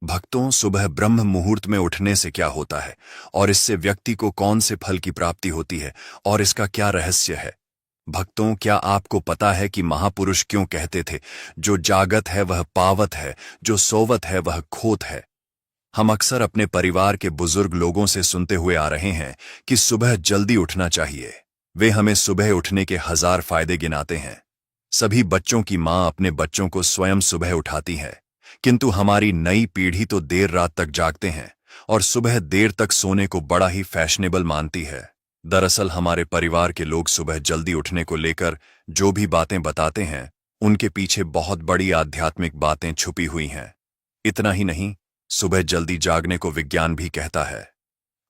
भक्तों, सुबह ब्रह्म मुहूर्त में उठने से क्या होता है और इससे व्यक्ति को कौन से फल की प्राप्ति होती है और इसका क्या रहस्य है? भक्तों, क्या आपको पता है कि महापुरुष क्यों कहते थे, जो जागत है वह पावत है, जो सोवत है वह खोत है? हम अक्सर अपने परिवार के बुजुर्ग लोगों से सुनते हुए आ रहे हैं कि सुबह जल्दी उठना चाहिए। वे हमें सुबह उठने के 1000 फायदे गिनाते हैं। सभी बच्चों की मां अपने बच्चों को स्वयं सुबह उठाती है, किंतु हमारी नई पीढ़ी तो देर रात तक जागते हैं और सुबह देर तक सोने को बड़ा ही फैशनेबल मानती है। दरअसल हमारे परिवार के लोग सुबह जल्दी उठने को लेकर जो भी बातें बताते हैं, उनके पीछे बहुत बड़ी आध्यात्मिक बातें छुपी हुई हैं। इतना ही नहीं, सुबह जल्दी जागने को विज्ञान भी कहता है।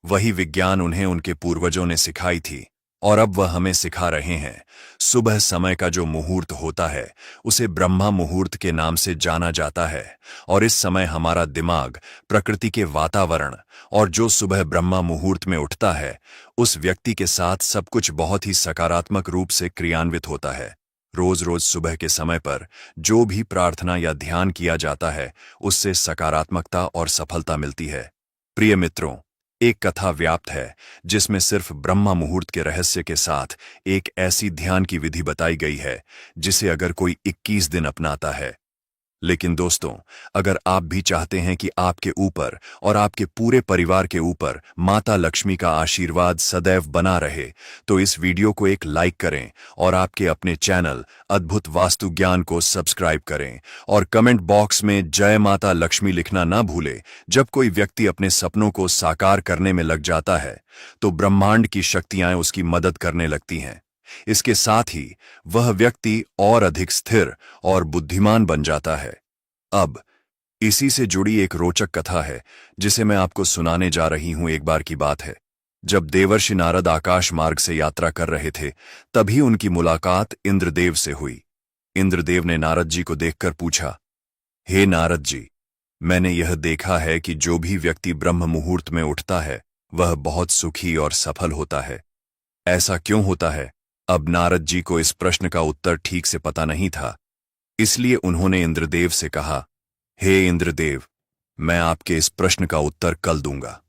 वही विज्ञान उन्हें उनके पूर्वजों ने सिखाई थी और अब वह हमें सिखा रहे हैं। सुबह समय का जो मुहूर्त होता है उसे ब्रह्मा मुहूर्त के नाम से जाना जाता है और इस समय हमारा दिमाग, प्रकृति के वातावरण और जो सुबह ब्रह्मा मुहूर्त में उठता है उस व्यक्ति के साथ सब कुछ बहुत ही सकारात्मक रूप से क्रियान्वित होता है। रोज रोज सुबह के समय पर जो भी प्रार्थना या ध्यान किया जाता है उससे सकारात्मकता और सफलता मिलती है। प्रिय मित्रों, एक कथा व्याप्त है जिसमें सिर्फ ब्रह्मा मुहूर्त के रहस्य के साथ एक ऐसी ध्यान की विधि बताई गई है जिसे अगर कोई 21 दिन अपनाता है। लेकिन दोस्तों, अगर आप भी चाहते हैं कि आपके ऊपर और आपके पूरे परिवार के ऊपर माता लक्ष्मी का आशीर्वाद सदैव बना रहे, तो इस वीडियो को एक लाइक करें और आपके अपने चैनल अद्भुत वास्तु ज्ञान को सब्सक्राइब करें और कमेंट बॉक्स में जय माता लक्ष्मी लिखना ना भूलें। जब कोई व्यक्ति अपने सपनों को साकार करने में लग जाता है तो ब्रह्मांड की शक्तियां उसकी मदद करने लगती हैं। इसके साथ ही वह व्यक्ति और अधिक स्थिर और बुद्धिमान बन जाता है। अब इसी से जुड़ी एक रोचक कथा है जिसे मैं आपको सुनाने जा रही हूं। एक बार की बात है, जब देवर्षि नारद आकाश मार्ग से यात्रा कर रहे थे, तभी उनकी मुलाकात इंद्रदेव से हुई। इंद्रदेव ने नारद जी को देखकर पूछा, हे नारद जी, मैंने यह देखा है कि जो भी व्यक्ति ब्रह्म मुहूर्त में उठता है वह बहुत सुखी और सफल होता है। ऐसा क्यों होता है? अब नारद जी को इस प्रश्न का उत्तर ठीक से पता नहीं था, इसलिए उन्होंने इंद्रदेव से कहा, हे इंद्रदेव, मैं आपके इस प्रश्न का उत्तर कल दूंगा।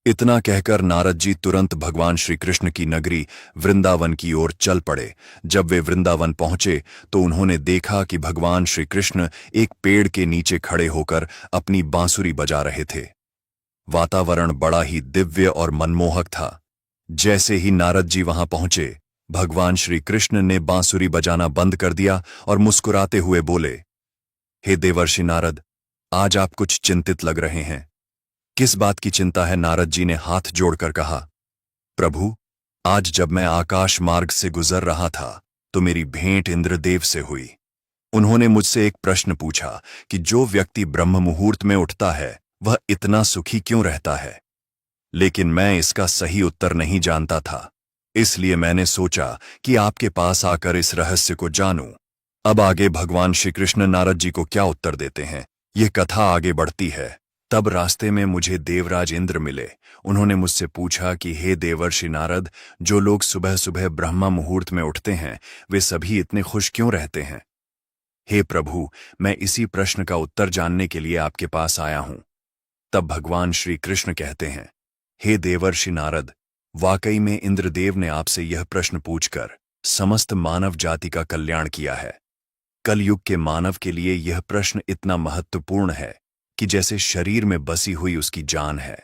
इतना कहकर नारद जी तुरंत भगवान श्री कृष्ण की नगरी वृंदावन की ओर चल पड़े। जब वे वृंदावन पहुंचे तो उन्होंने देखा कि भगवान श्री कृष्ण एक पेड़ के नीचे खड़े होकर अपनी बांसुरी बजा रहे थे। वातावरण बड़ा ही दिव्य और मनमोहक था। जैसे ही नारद जी वहां पहुंचे, भगवान श्री कृष्ण ने बांसुरी बजाना बंद कर दिया और मुस्कुराते हुए बोले, हे देवर्षि नारद, आज आप कुछ चिंतित लग रहे हैं। किस बात की चिंता है? नारद जी ने हाथ जोड़कर कहा, प्रभु, आज जब मैं आकाश मार्ग से गुजर रहा था तो मेरी भेंट इंद्रदेव से हुई। उन्होंने मुझसे एक प्रश्न पूछा कि जो व्यक्ति ब्रह्म मुहूर्त में उठता है वह इतना सुखी क्यों रहता है। लेकिन मैं इसका सही उत्तर नहीं जानता था, इसलिए मैंने सोचा कि आपके पास आकर इस रहस्य को जानूं। अब आगे भगवान श्री कृष्ण नारद जी को क्या उत्तर देते हैं, यह कथा आगे बढ़ती है। तब रास्ते में मुझे देवराज इंद्र मिले। उन्होंने मुझसे पूछा कि हे देवर्षि नारद, जो लोग सुबह सुबह ब्रह्मा मुहूर्त में उठते हैं वे सभी इतने खुश क्यों रहते हैं। हे प्रभु, मैं इसी प्रश्न का उत्तर जानने के लिए आपके पास आया हूं। तब भगवान श्री कृष्ण कहते हैं, हे देवर्षि नारद, वाकई में इंद्रदेव ने आपसे यह प्रश्न पूछकर समस्त मानव जाति का कल्याण किया है। कलयुग के मानव के लिए यह प्रश्न इतना महत्वपूर्ण है कि जैसे शरीर में बसी हुई उसकी जान है।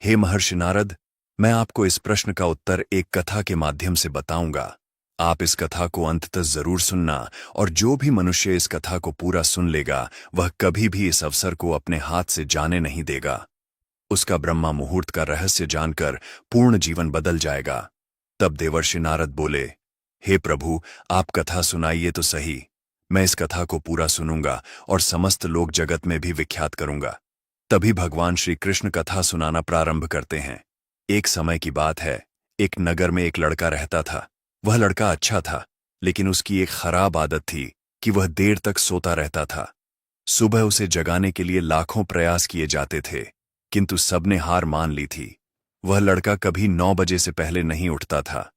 हे महर्षि नारद, मैं आपको इस प्रश्न का उत्तर एक कथा के माध्यम से बताऊंगा। आप इस कथा को अंत तक जरूर सुनना और जो भी मनुष्य इस कथा को पूरा सुन लेगा वह कभी भी इस अवसर को अपने हाथ से जाने नहीं देगा। उसका ब्रह्मा मुहूर्त का रहस्य जानकर पूर्ण जीवन बदल जाएगा। तब देवर्षि नारद बोले, हे प्रभु, आप कथा सुनाइए तो सही। मैं इस कथा को पूरा सुनूंगा और समस्त लोक जगत में भी विख्यात करूंगा। तभी भगवान श्री कृष्ण कथा सुनाना प्रारंभ करते हैं। एक समय की बात है, एक नगर में एक लड़का रहता था। वह लड़का अच्छा था, लेकिन उसकी एक खराब आदत थी कि वह देर तक सोता रहता था। सुबह उसे जगाने के लिए लाखों प्रयास किए जाते थे, किंतु सबने हार मान ली थी। वह लड़का कभी 9 बजे से पहले नहीं उठता था।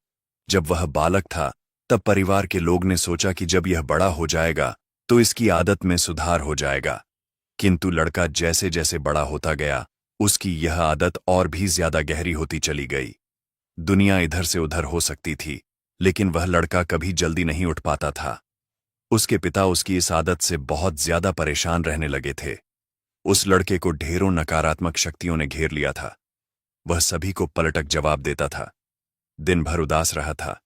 जब वह बालक था तब परिवार के लोग ने सोचा कि जब यह बड़ा हो जाएगा तो इसकी आदत में सुधार हो जाएगा। किंतु लड़का जैसे जैसे बड़ा होता गया, उसकी यह आदत और भी ज्यादा गहरी होती चली गई। दुनिया इधर से उधर हो सकती थी, लेकिन वह लड़का कभी जल्दी नहीं उठ पाता था। उसके पिता उसकी इस आदत से बहुत ज्यादा परेशान रहने लगे थे। उस लड़के को ढेरों नकारात्मक शक्तियों ने घेर लिया था। वह सभी को पलटक जवाब देता था, दिन भर उदास रहा था।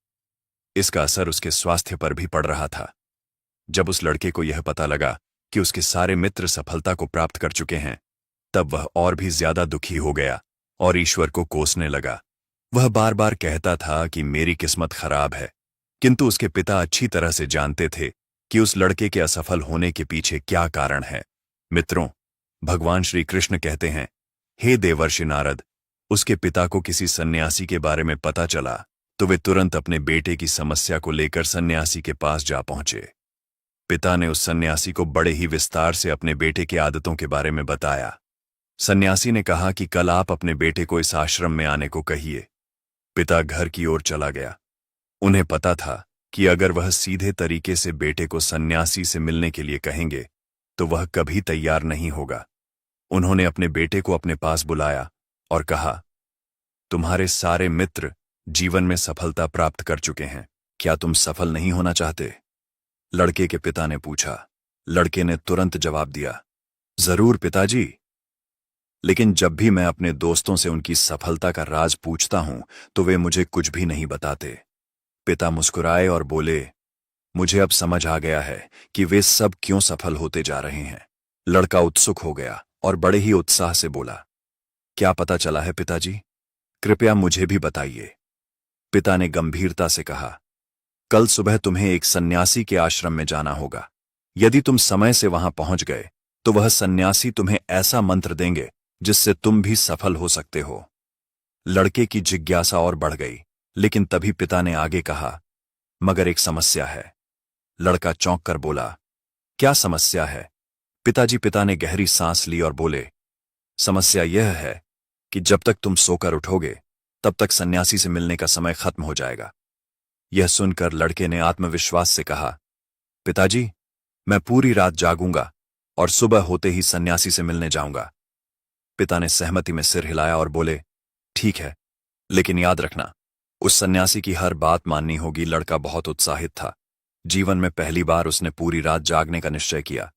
इसका असर उसके स्वास्थ्य पर भी पड़ रहा था। जब उस लड़के को यह पता लगा कि उसके सारे मित्र सफलता को प्राप्त कर चुके हैं, तब वह और भी ज्यादा दुखी हो गया और ईश्वर को कोसने लगा। वह बार बार कहता था कि मेरी किस्मत खराब है, किंतु उसके पिता अच्छी तरह से जानते थे कि उस लड़के के असफल होने के पीछे क्या कारण है। मित्रों, भगवान श्री कृष्ण कहते हैं, हे देवर्षि नारद, उसके पिता को किसी सन्यासी के बारे में पता चला तो वे तुरंत अपने बेटे की समस्या को लेकर सन्यासी के पास जा पहुंचे। पिता ने उस सन्यासी को बड़े ही विस्तार से अपने बेटे की आदतों के बारे में बताया। सन्यासी ने कहा कि कल आप अपने बेटे को इस आश्रम में आने को कहिए। पिता घर की ओर चला गया। उन्हें पता था कि अगर वह सीधे तरीके से बेटे को सन्यासी से मिलने के लिए कहेंगे तो वह कभी तैयार नहीं होगा। उन्होंने अपने बेटे को अपने पास बुलाया और कहा, तुम्हारे सारे मित्र जीवन में सफलता प्राप्त कर चुके हैं, क्या तुम सफल नहीं होना चाहते? लड़के के पिता ने पूछा। लड़के ने तुरंत जवाब दिया, जरूर पिताजी, लेकिन जब भी मैं अपने दोस्तों से उनकी सफलता का राज पूछता हूं तो वे मुझे कुछ भी नहीं बताते। पिता मुस्कुराए और बोले, मुझे अब समझ आ गया है कि वे सब क्यों सफल होते जा रहे हैं। लड़का उत्सुक हो गया और बड़े ही उत्साह से बोला, क्या पता चला है पिताजी? कृपया मुझे भी बताइए। पिता ने गंभीरता से कहा, कल सुबह तुम्हें एक सन्यासी के आश्रम में जाना होगा। यदि तुम समय से वहां पहुंच गए तो वह सन्यासी तुम्हें ऐसा मंत्र देंगे जिससे तुम भी सफल हो सकते हो। लड़के की जिज्ञासा और बढ़ गई, लेकिन तभी पिता ने आगे कहा, मगर एक समस्या है। लड़का चौंक कर बोला, क्या समस्या है पिताजी? पिता ने गहरी सांस ली और बोले, समस्या यह है कि जब तक तुम सोकर उठोगे तब तक सन्यासी से मिलने का समय खत्म हो जाएगा। यह सुनकर लड़के ने आत्मविश्वास से कहा, पिताजी, मैं पूरी रात जागूंगा और सुबह होते ही सन्यासी से मिलने जाऊंगा। पिता ने सहमति में सिर हिलाया और बोले, ठीक है, लेकिन याद रखना, उस सन्यासी की हर बात माननी होगी। लड़का बहुत उत्साहित था। जीवन में पहली बार उसने पूरी रात जागने का निश्चय किया,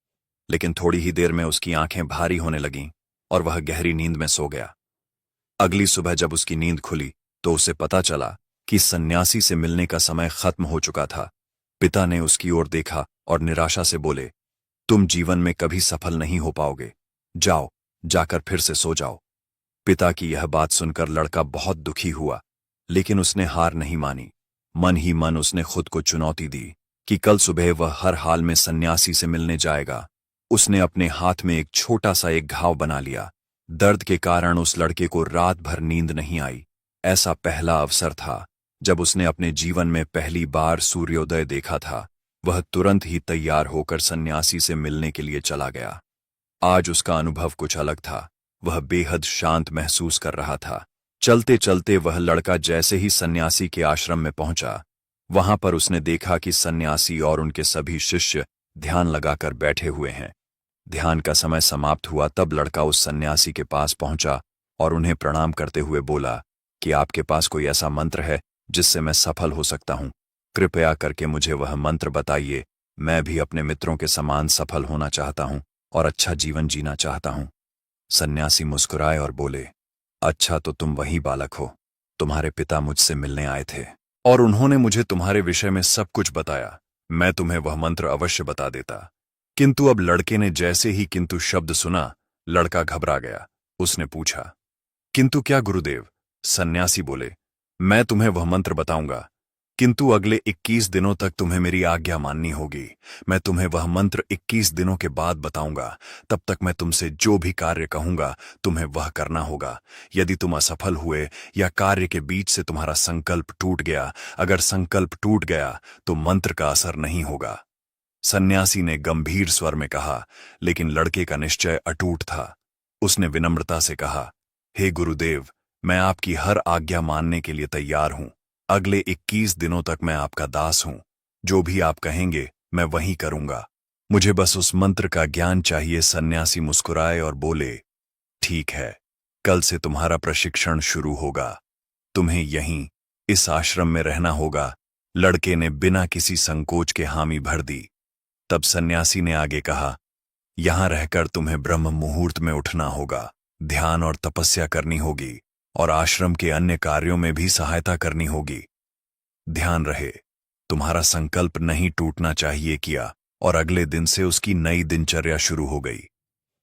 लेकिन थोड़ी ही देर में उसकी आंखें भारी होने लगीं और वह गहरी नींद में सो गया। अगली सुबह जब उसकी नींद खुली तो उसे पता चला कि सन्यासी से मिलने का समय खत्म हो चुका था। पिता ने उसकी ओर देखा और निराशा से बोले, तुम जीवन में कभी सफल नहीं हो पाओगे, जाओ, जाकर फिर से सो जाओ। पिता की यह बात सुनकर लड़का बहुत दुखी हुआ, लेकिन उसने हार नहीं मानी। मन ही मन उसने खुद को चुनौती दी कि कल सुबह वह हर हाल में सन्यासी से मिलने जाएगा। उसने अपने हाथ में एक छोटा सा एक घाव बना लिया। दर्द के कारण उस लड़के को रात भर नींद नहीं आई। ऐसा पहला अवसर था जब उसने अपने जीवन में पहली बार सूर्योदय देखा था। वह तुरंत ही तैयार होकर सन्यासी से मिलने के लिए चला गया। आज उसका अनुभव कुछ अलग था। वह बेहद शांत महसूस कर रहा था। चलते चलते वह लड़का जैसे ही सन्यासी के आश्रम में पहुंचा, वहां पर उसने देखा कि सन्यासी और उनके सभी शिष्य ध्यान लगाकर बैठे हुए हैं। ध्यान का समय समाप्त हुआ तब लड़का उस सन्यासी के पास पहुंचा और उन्हें प्रणाम करते हुए बोला कि आपके पास कोई ऐसा मंत्र है जिससे मैं सफल हो सकता हूं? कृपया करके मुझे वह मंत्र बताइए। मैं भी अपने मित्रों के समान सफल होना चाहता हूं और अच्छा जीवन जीना चाहता हूं। सन्यासी मुस्कुराए और बोले, अच्छा, तो तुम वही बालक हो। तुम्हारे पिता मुझसे मिलने आए थे और उन्होंने मुझे तुम्हारे विषय में सब कुछ बताया। मैं तुम्हें वह मंत्र अवश्य बता देता। किंतु अब लड़के ने जैसे ही किंतु शब्द सुना, लड़का घबरा गया। उसने पूछा, किंतु क्या गुरुदेव? सन्यासी बोले, मैं तुम्हें वह मंत्र बताऊंगा, किंतु अगले 21 दिनों तक तुम्हें मेरी आज्ञा माननी होगी। मैं तुम्हें वह मंत्र 21 दिनों के बाद बताऊंगा। तब तक मैं तुमसे जो भी कार्य कहूंगा तुम्हें वह करना होगा। यदि तुम असफल हुए या कार्य के बीच से तुम्हारा संकल्प टूट गया, अगर संकल्प टूट गया तो मंत्र का असर नहीं होगा। सन्यासी ने गंभीर स्वर में कहा, लेकिन लड़के का निश्चय अटूट था। उसने विनम्रता से कहा, हे गुरुदेव, मैं आपकी हर आज्ञा मानने के लिए तैयार हूं। अगले 21 दिनों तक मैं आपका दास हूं। जो भी आप कहेंगे मैं वही करूंगा। मुझे बस उस मंत्र का ज्ञान चाहिए। सन्यासी मुस्कुराए और बोले, ठीक है, कल से तुम्हारा प्रशिक्षण शुरू होगा। तुम्हें यहीं इस आश्रम में रहना होगा। लड़के ने बिना किसी संकोच के हामी भर दी। तब सन्यासी ने आगे कहा, यहां रहकर तुम्हें ब्रह्म मुहूर्त में उठना होगा, ध्यान और तपस्या करनी होगी और आश्रम के अन्य कार्यों में भी सहायता करनी होगी। ध्यान रहे, तुम्हारा संकल्प नहीं टूटना चाहिए किया। और अगले दिन से उसकी नई दिनचर्या शुरू हो गई।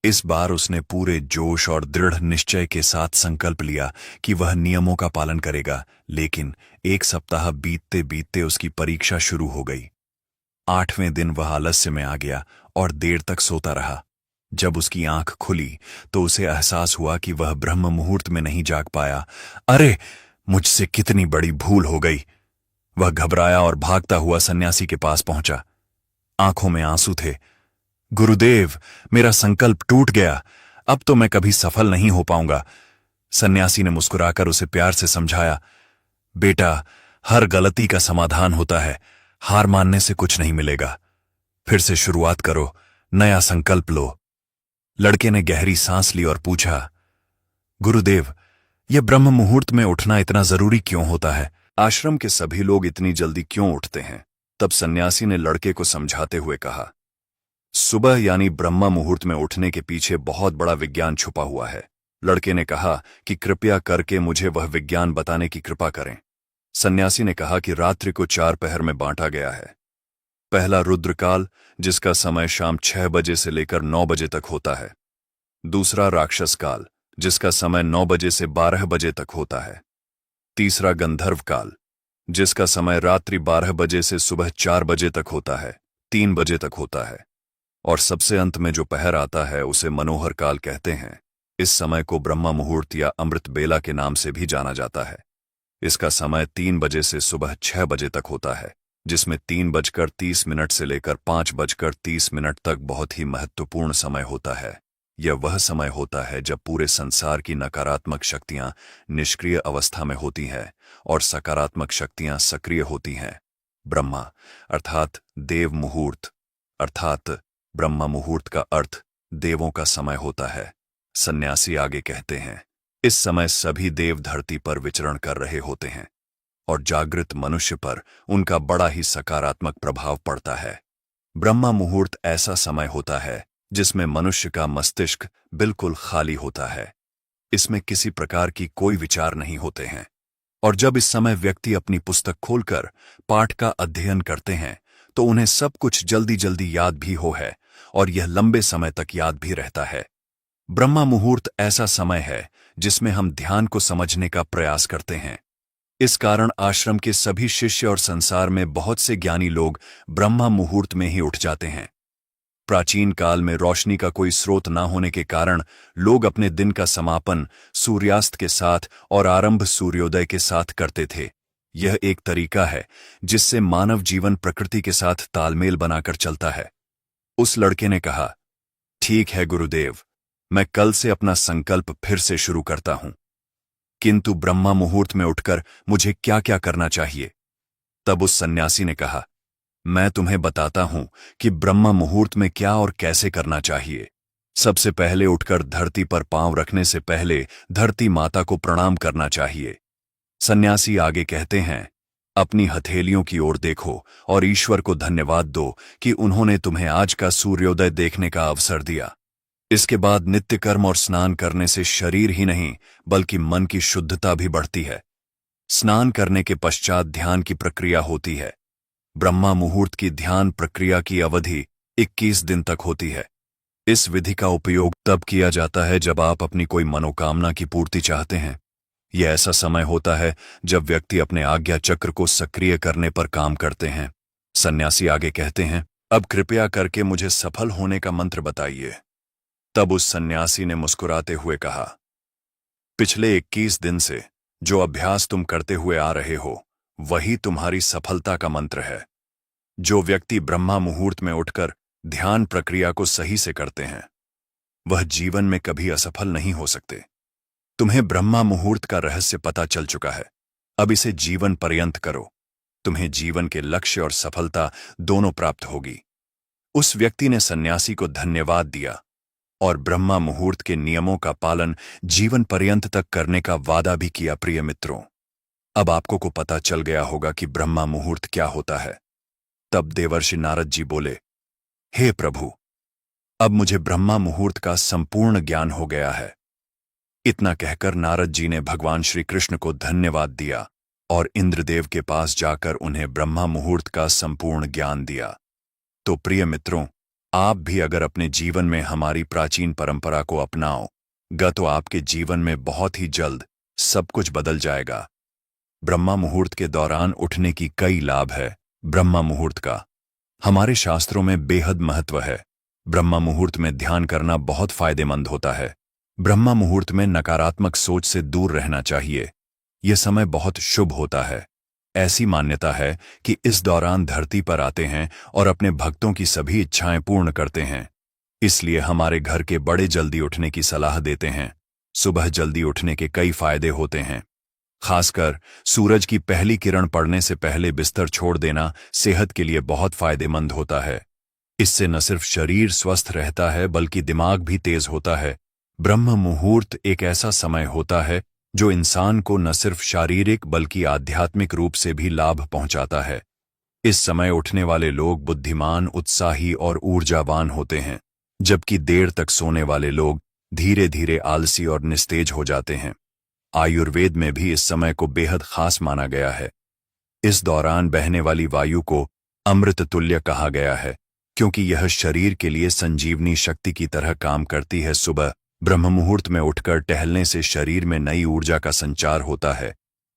इस बार उसने पूरे जोश और दृढ़ निश्चय के साथ संकल्प लिया कि वह नियमों का पालन करेगा। लेकिन एक सप्ताह बीतते बीतते उसकी परीक्षा शुरू हो गई। 8वें दिन वह आलस्य में आ गया और देर तक सोता रहा। जब उसकी आंख खुली तो उसे एहसास हुआ कि वह ब्रह्म मुहूर्त में नहीं जाग पाया। अरे, मुझसे कितनी बड़ी भूल हो गई। वह घबराया और भागता हुआ सन्यासी के पास पहुंचा। आंखों में आंसू थे। गुरुदेव, मेरा संकल्प टूट गया। अब तो मैं कभी सफल नहीं हो पाऊंगा। सन्यासी ने मुस्कुराकर उसे प्यार से समझाया, बेटा, हर गलती का समाधान होता है। हार मानने से कुछ नहीं मिलेगा। फिर से शुरुआत करो, नया संकल्प लो। लड़के ने गहरी सांस ली और पूछा, गुरुदेव, यह ब्रह्म मुहूर्त में उठना इतना जरूरी क्यों होता है? आश्रम के सभी लोग इतनी जल्दी क्यों उठते हैं? तब सन्यासी ने लड़के को समझाते हुए कहा, सुबह यानी ब्रह्मा मुहूर्त में उठने के पीछे बहुत बड़ा विज्ञान छुपा हुआ है। लड़के ने कहा कि कृपया करके मुझे वह विज्ञान बताने की कृपा करें। सन्यासी ने कहा कि रात्रि को 4 पहर में बांटा गया है। पहला रुद्रकाल, जिसका समय शाम 6 बजे से लेकर 9 बजे तक होता है। दूसरा राक्षस काल, जिसका समय 9 बजे से 12 बजे तक होता है। तीसरा गंधर्व काल, जिसका समय रात्रि 12 बजे से सुबह 4 बजे तक होता है, 3 बजे तक होता है। और सबसे अंत में जो पहर आता है उसे मनोहर काल कहते हैं। इस समय को ब्रह्मा मुहूर्त या अमृत बेला के नाम से भी जाना जाता है। इसका समय 3 बजे से सुबह 6 बजे तक होता है, जिसमें 3:30 से लेकर 5:30 तक बहुत ही महत्वपूर्ण समय होता है। यह वह समय होता है जब पूरे संसार की नकारात्मक शक्तियां निष्क्रिय अवस्था में होती हैं और सकारात्मक शक्तियां सक्रिय होती हैं। ब्रह्मा अर्थात देव मुहूर्त अर्थात ब्रह्मा मुहूर्त का अर्थ देवों का समय होता है। सन्यासी आगे कहते हैं, इस समय सभी देव धरती पर विचरण कर रहे होते हैं और जागृत मनुष्य पर उनका बड़ा ही सकारात्मक प्रभाव पड़ता है। ब्रह्मा मुहूर्त ऐसा समय होता है जिसमें मनुष्य का मस्तिष्क बिल्कुल खाली होता है। इसमें किसी प्रकार की कोई विचार नहीं होते हैं। और जब इस समय व्यक्ति अपनी पुस्तक खोलकर पाठ का अध्ययन करते हैं तो उन्हें सब कुछ जल्दी जल्दी याद भी हो है और यह लंबे समय तक याद भी रहता है। ब्रह्मा मुहूर्त ऐसा समय है जिसमें हम ध्यान को समझने का प्रयास करते हैं। इस कारण आश्रम के सभी शिष्य और संसार में बहुत से ज्ञानी लोग ब्रह्मा मुहूर्त में ही उठ जाते हैं। प्राचीन काल में रोशनी का कोई स्रोत न होने के कारण लोग अपने दिन का समापन सूर्यास्त के साथ और आरंभ सूर्योदय के साथ करते थे। यह एक तरीका है जिससे मानव जीवन प्रकृति के साथ तालमेल बनाकर चलता है। उस लड़के ने कहा, ठीक है गुरुदेव, मैं कल से अपना संकल्प फिर से शुरू करता हूं, किंतु ब्रह्मा मुहूर्त में उठकर मुझे क्या क्या करना चाहिए? तब उस सन्यासी ने कहा, मैं तुम्हें बताता हूं कि ब्रह्मा मुहूर्त में क्या और कैसे करना चाहिए। सबसे पहले उठकर धरती पर पांव रखने से पहले धरती माता को प्रणाम करना चाहिए। सन्यासी आगे कहते हैं, अपनी हथेलियों की ओर देखो और ईश्वर को धन्यवाद दो कि उन्होंने तुम्हें आज का सूर्योदय देखने का अवसर दिया। इसके बाद नित्य कर्म और स्नान करने से शरीर ही नहीं बल्कि मन की शुद्धता भी बढ़ती है। स्नान करने के पश्चात ध्यान की प्रक्रिया होती है। ब्रह्मा मुहूर्त की ध्यान प्रक्रिया की अवधि 21 दिन तक होती है। इस विधि का उपयोग तब किया जाता है जब आप अपनी कोई मनोकामना की पूर्ति चाहते हैं। यह ऐसा समय होता है जब व्यक्ति अपने आज्ञा चक्र को सक्रिय करने पर काम करते हैं। सन्यासी आगे कहते हैं, अब कृपया करके मुझे सफल होने का मंत्र बताइए। तब उस सन्यासी ने मुस्कुराते हुए कहा, पिछले 21 दिन से जो अभ्यास तुम करते हुए आ रहे हो वही तुम्हारी सफलता का मंत्र है। जो व्यक्ति ब्रह्मा मुहूर्त में उठकर ध्यान प्रक्रिया को सही से करते हैं वह जीवन में कभी असफल नहीं हो सकते। तुम्हें ब्रह्मा मुहूर्त का रहस्य पता चल चुका है। अब इसे जीवन पर्यंत करो। तुम्हें जीवन के लक्ष्य और सफलता दोनों प्राप्त होगी। उस व्यक्ति ने सन्यासी को धन्यवाद दिया और ब्रह्मा मुहूर्त के नियमों का पालन जीवन पर्यंत तक करने का वादा भी किया। प्रिय मित्रों, अब आपको को पता चल गया होगा कि ब्रह्मा मुहूर्त क्या होता है। तब देवर्षि नारद जी बोले, हे प्रभु, अब मुझे ब्रह्मा मुहूर्त का संपूर्ण ज्ञान हो गया है। इतना कहकर नारद जी ने भगवान श्री कृष्ण को धन्यवाद दिया और इंद्रदेव के पास जाकर उन्हें ब्रह्मा मुहूर्त का संपूर्ण ज्ञान दिया। तो प्रिय मित्रों, आप भी अगर अपने जीवन में हमारी प्राचीन परंपरा को अपनाओगे तो आपके जीवन में बहुत ही जल्द सब कुछ बदल जाएगा। ब्रह्मा मुहूर्त के दौरान उठने की कई लाभ है। ब्रह्मा मुहूर्त का हमारे शास्त्रों में बेहद महत्व है। ब्रह्मा मुहूर्त में ध्यान करना बहुत फायदेमंद होता है। ब्रह्मा मुहूर्त में नकारात्मक सोच से दूर रहना चाहिए। यह समय बहुत शुभ होता है। ऐसी मान्यता है कि इस दौरान धरती पर आते हैं और अपने भक्तों की सभी इच्छाएं पूर्ण करते हैं। इसलिए हमारे घर के बड़े जल्दी उठने की सलाह देते हैं। सुबह जल्दी उठने के कई फायदे होते हैं। खासकर सूरज की पहली किरण पड़ने से पहले बिस्तर छोड़ देना सेहत के लिए बहुत फायदेमंद होता है। इससे न सिर्फ शरीर स्वस्थ रहता है बल्कि दिमाग भी तेज होता है। ब्रह्म मुहूर्त एक ऐसा समय होता है जो इंसान को न सिर्फ शारीरिक बल्कि आध्यात्मिक रूप से भी लाभ पहुंचाता है। इस समय उठने वाले लोग बुद्धिमान, उत्साही और ऊर्जावान होते हैं, जबकि देर तक सोने वाले लोग धीरे धीरे आलसी और निस्तेज हो जाते हैं। आयुर्वेद में भी इस समय को बेहद खास माना गया है। इस दौरान बहने वाली वायु को अमृत तुल्य कहा गया है, क्योंकि यह शरीर के लिए संजीवनी शक्ति की तरह काम करती है। सुबह ब्रह्म मुहूर्त में उठकर टहलने से शरीर में नई ऊर्जा का संचार होता है।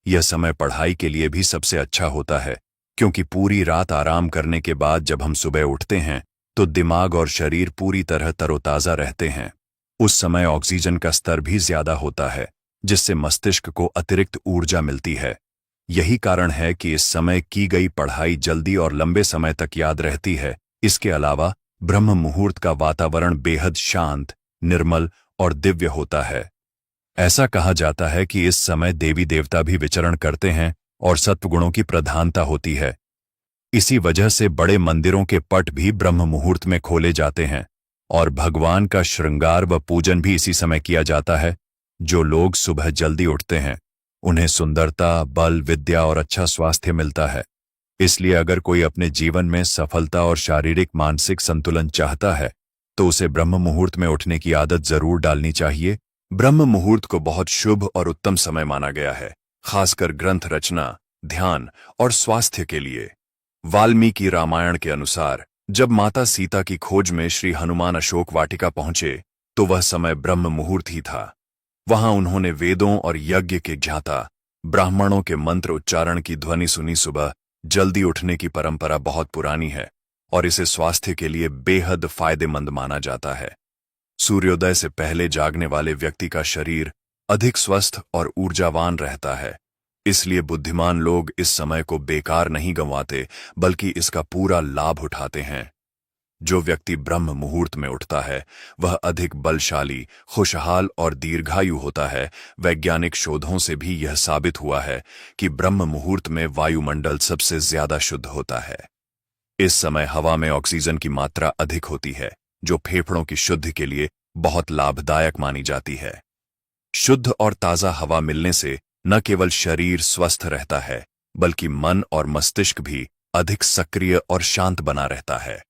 यह समय पढ़ाई के लिए भी सबसे अच्छा होता है, क्योंकि पूरी रात आराम करने के बाद जब हम सुबह उठते हैं तो दिमाग और शरीर पूरी तरह तरोताजा रहते हैं। उस समय ऑक्सीजन का स्तर भी ज्यादा होता है, जिससे मस्तिष्क को अतिरिक्त ऊर्जा मिलती है। यही कारण है कि इस समय की गई पढ़ाई जल्दी और लंबे समय तक याद रहती है। इसके अलावा ब्रह्म मुहूर्त का वातावरण बेहद शांत, निर्मल और दिव्य होता है। ऐसा कहा जाता है कि इस समय देवी देवता भी विचरण करते हैं और सत्वगुणों की प्रधानता होती है। इसी वजह से बड़े मंदिरों के पट भी ब्रह्म मुहूर्त में खोले जाते हैं और भगवान का श्रृंगार व पूजन भी इसी समय किया जाता है। जो लोग सुबह जल्दी उठते हैं उन्हें सुंदरता, बल, विद्या और अच्छा स्वास्थ्य मिलता है। इसलिए अगर कोई अपने जीवन में सफलता और शारीरिक मानसिक संतुलन चाहता है तो उसे ब्रह्म मुहूर्त में उठने की आदत जरूर डालनी चाहिए। ब्रह्म मुहूर्त को बहुत शुभ और उत्तम समय माना गया है, खासकर ग्रंथ रचना, ध्यान और स्वास्थ्य के लिए। वाल्मीकि रामायण के अनुसार जब माता सीता की खोज में श्री हनुमान अशोक वाटिका पहुंचे तो वह समय ब्रह्म मुहूर्त ही था। वहां उन्होंने वेदों और यज्ञ के ज्ञाता ब्राह्मणों के मंत्र उच्चारण की ध्वनि सुनी। सुबह जल्दी उठने की परंपरा बहुत पुरानी है और इसे स्वास्थ्य के लिए बेहद फायदेमंद माना जाता है। सूर्योदय से पहले जागने वाले व्यक्ति का शरीर अधिक स्वस्थ और ऊर्जावान रहता है। इसलिए बुद्धिमान लोग इस समय को बेकार नहीं गंवाते बल्कि इसका पूरा लाभ उठाते हैं। जो व्यक्ति ब्रह्म मुहूर्त में उठता है वह अधिक बलशाली, खुशहाल और दीर्घायु होता है। वैज्ञानिक शोधों से भी यह साबित हुआ है कि ब्रह्म मुहूर्त में वायुमंडल सबसे ज्यादा शुद्ध होता है। इस समय हवा में ऑक्सीजन की मात्रा अधिक होती है, जो फेफड़ों की शुद्धि के लिए बहुत लाभदायक मानी जाती है। शुद्ध और ताजा हवा मिलने से न केवल शरीर स्वस्थ रहता है बल्कि मन और मस्तिष्क भी अधिक सक्रिय और शांत बना रहता है।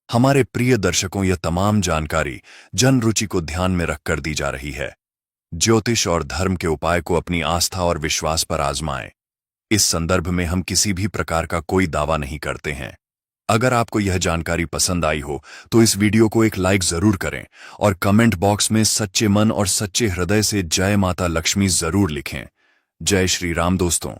हमारे प्रिय दर्शकों, यह तमाम जानकारी जन रुचि को ध्यान में रखकर दी जा रही है। ज्योतिष और धर्म के उपाय को अपनी आस्था और विश्वास पर आजमाएं। इस संदर्भ में हम किसी भी प्रकार का कोई दावा नहीं करते हैं। अगर आपको यह जानकारी पसंद आई हो तो इस वीडियो को एक लाइक जरूर करें और कमेंट बॉक्स में सच्चे मन और सच्चे हृदय से जय माता लक्ष्मी जरूर लिखें। जय श्री राम दोस्तों।